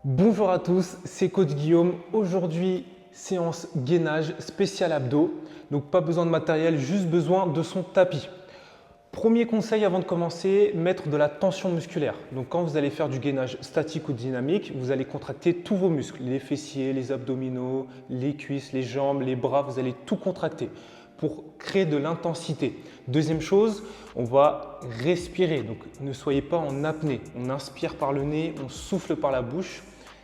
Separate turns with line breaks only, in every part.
Bonjour à tous, c'est Coach Guillaume. Aujourd'hui, séance gainage spécial abdos. Donc pas besoin de matériel, juste besoin de son tapis. Premier conseil avant de commencer, mettre de la tension musculaire. Donc quand vous allez faire du gainage statique ou dynamique, vous allez contracter tous vos muscles, les fessiers, les abdominaux, les cuisses, les jambes, les bras, vous allez tout contracter pour créer de l'intensité. Deuxième chose, on va respirer. Donc ne soyez pas en apnée. On inspire par le nez, on souffle par la bouche.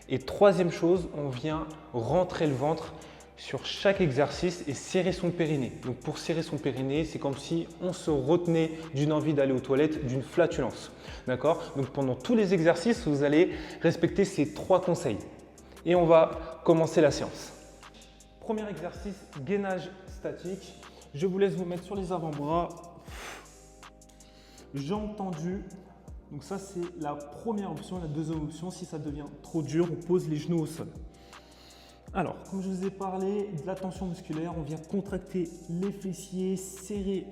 Et troisième chose, on vient rentrer le ventre sur chaque exercice et serrer son périnée. Donc pour serrer son périnée, c'est comme si on se retenait d'une envie d'aller aux toilettes, d'une flatulence. D'accord? Donc pendant tous les exercices, vous allez respecter ces trois conseils. Et on va commencer la séance. Premier exercice, gainage statique. Je vous laisse vous mettre sur les avant-bras, jambes tendues. Donc ça, c'est la première option. La deuxième option, si ça devient trop dur, on pose les genoux au sol. Alors, comme je vous ai parlé de la tension musculaire, on vient contracter les fessiers, serrer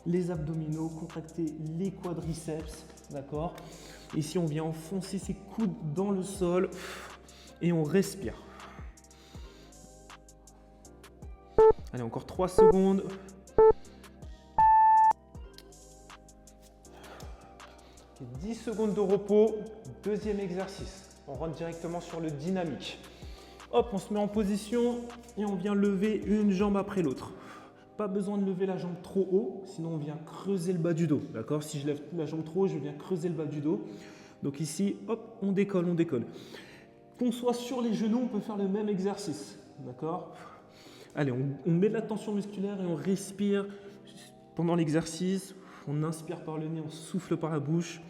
les abdominaux, contracter les quadriceps, d'accord? Ici, on vient enfoncer ses coudes dans le sol et on respire. Allez, encore 3 secondes. Okay, 10 secondes de repos. Deuxième exercice. On rentre directement sur le dynamique. Hop, on se met en position et on vient lever une jambe après l'autre. Pas besoin de lever la jambe trop haut, sinon on vient creuser le bas du dos. D'accord? Si je lève la jambe trop haut, je viens creuser le bas du dos. Donc ici, hop, on décolle, on décolle. Qu'on soit sur les genoux, on peut faire le même exercice. D'accord? Allez, on met de la tension musculaire et on respire pendant l'exercice. On inspire par le nez, on souffle par la bouche.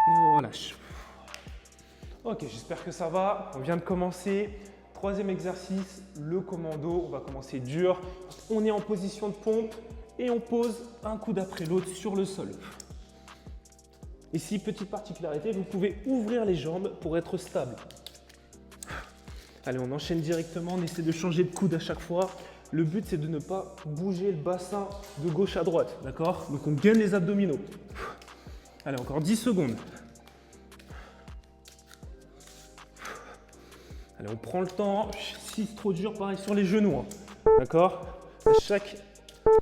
Et on relâche. Ok, j'espère que ça va. On vient de commencer. Troisième exercice, le commando. On va commencer dur. On est en position de pompe et on pose un coude après l'autre sur le sol. Ici, petite particularité, vous pouvez ouvrir les jambes pour être stable. Allez, on enchaîne directement, on essaie de changer de coude à chaque fois. Le but, c'est de ne pas bouger le bassin de gauche à droite, d'accord? Donc, on gaine les abdominaux. Allez, encore 10 secondes. Allez, on prend le temps. Si c'est trop dur, pareil sur les genoux, hein. D'accord? À chaque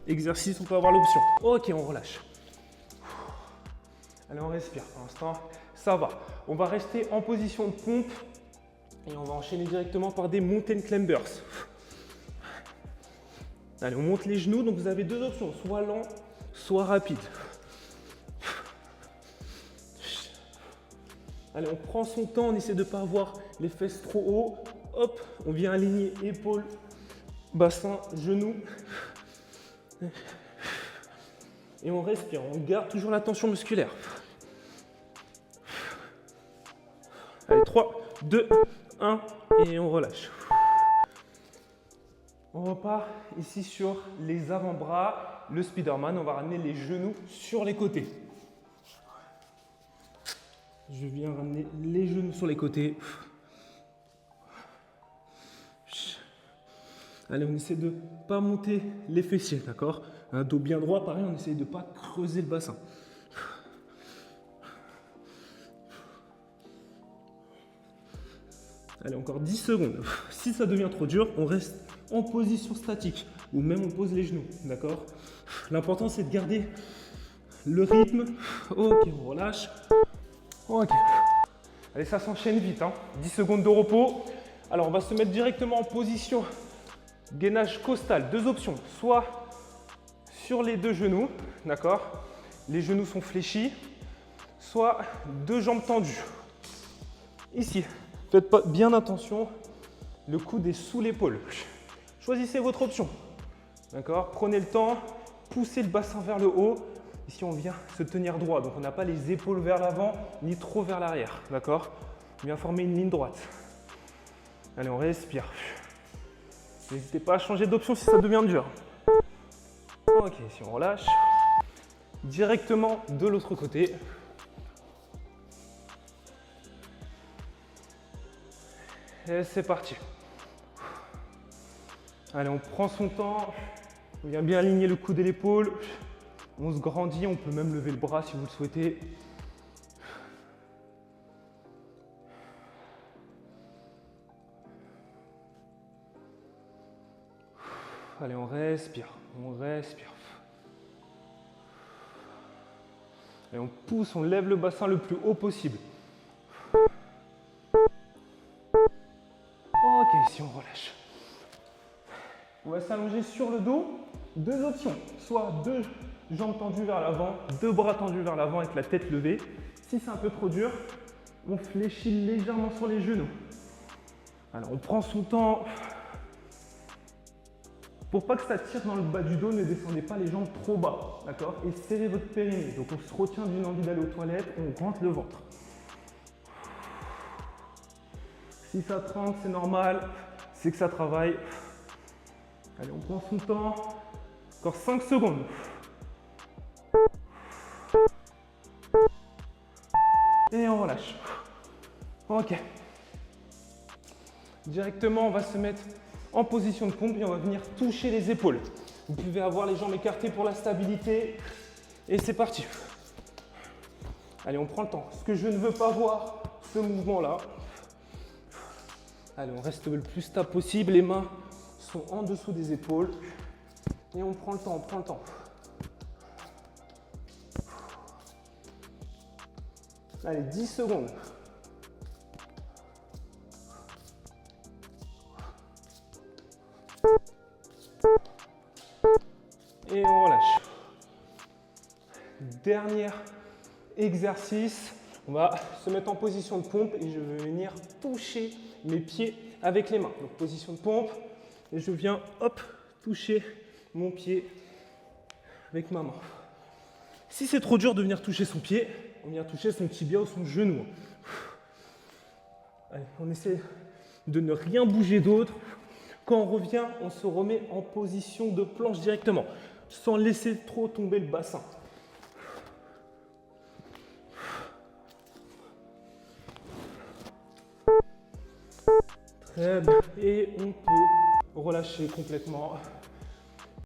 exercice, on peut avoir l'option. Ok, on relâche. Allez, on respire. Pour l'instant, ça va. On va rester en position de pompe et on va enchaîner directement par des mountain climbers. Allez, on monte les genoux. Donc, vous avez deux options, soit lent, soit rapide. Allez, on prend son temps. On essaie de ne pas avoir les fesses trop haut. Hop, on vient aligner épaules, bassin, genoux. Et on respire. On garde toujours la tension musculaire. Allez, 3, 2, 1 et on relâche. On repart ici sur les avant-bras, le Spiderman. On va ramener les genoux sur les côtés. Je viens ramener les genoux sur les côtés. Allez, on essaie de ne pas monter les fessiers, d'accord? Un dos bien droit, pareil, on essaie de ne pas creuser le bassin. Allez, encore 10 secondes. Si ça devient trop dur, on reste en position statique ou même on pose les genoux, d'accord? L'important, c'est de garder le rythme. Ok, on relâche. Ok. Allez, ça s'enchaîne vite, hein. 10 secondes de repos. Alors, on va se mettre directement en position gainage costal. Deux options. Soit sur les deux genoux, d'accord? Les genoux sont fléchis. Soit deux jambes tendues. Ici. Faites bien attention, le coude est sous l'épaule. Choisissez votre option. D'accord? Prenez le temps, poussez le bassin vers le haut. Ici, on vient se tenir droit. Donc, on n'a pas les épaules vers l'avant ni trop vers l'arrière. D'accord? On vient former une ligne droite. Allez, on respire. N'hésitez pas à changer d'option si ça devient dur. Ok, si on relâche. Directement de l'autre côté. Et c'est parti. Allez, on prend son temps. On vient bien aligner le coude et l'épaule. On se grandit, on peut même lever le bras si vous le souhaitez. Allez, on respire, on respire. Et on pousse, on lève le bassin le plus haut possible. Ok, ici on relâche. On va s'allonger sur le dos. Deux options, soit deux jambes tendues vers l'avant, deux bras tendus vers l'avant avec la tête levée. Si c'est un peu trop dur, on fléchit légèrement sur les genoux. Alors on prend son temps. Pour pas que ça tire dans le bas du dos, ne descendez pas les jambes trop bas, d'accord? Et serrez votre périnée. Donc on se retient d'une envie d'aller aux toilettes, on rentre le ventre. Si ça tremble, c'est normal, c'est que ça travaille. Allez, on prend son temps. Encore 5 secondes. Et on relâche. Ok. Directement, on va se mettre en position de pompe et on va venir toucher les épaules. Vous pouvez avoir les jambes écartées pour la stabilité. Et c'est parti. Allez, on prend le temps. Ce que je ne veux pas voir, ce mouvement-là. Allez, on reste le plus stable possible. Les mains sont en dessous des épaules. Et on prend le temps, on prend le temps. Allez, 10 secondes. Et on relâche. Dernier exercice. On va se mettre en position de pompe et je vais venir toucher mes pieds avec les mains. Donc position de pompe et je viens hop toucher mon pied avec ma main. Si c'est trop dur de venir toucher son pied, on vient toucher son tibia ou son genou. Allez, on essaie de ne rien bouger d'autre. Quand on revient, on se remet en position de planche directement, sans laisser trop tomber le bassin. Très bien. Et on peut relâcher complètement.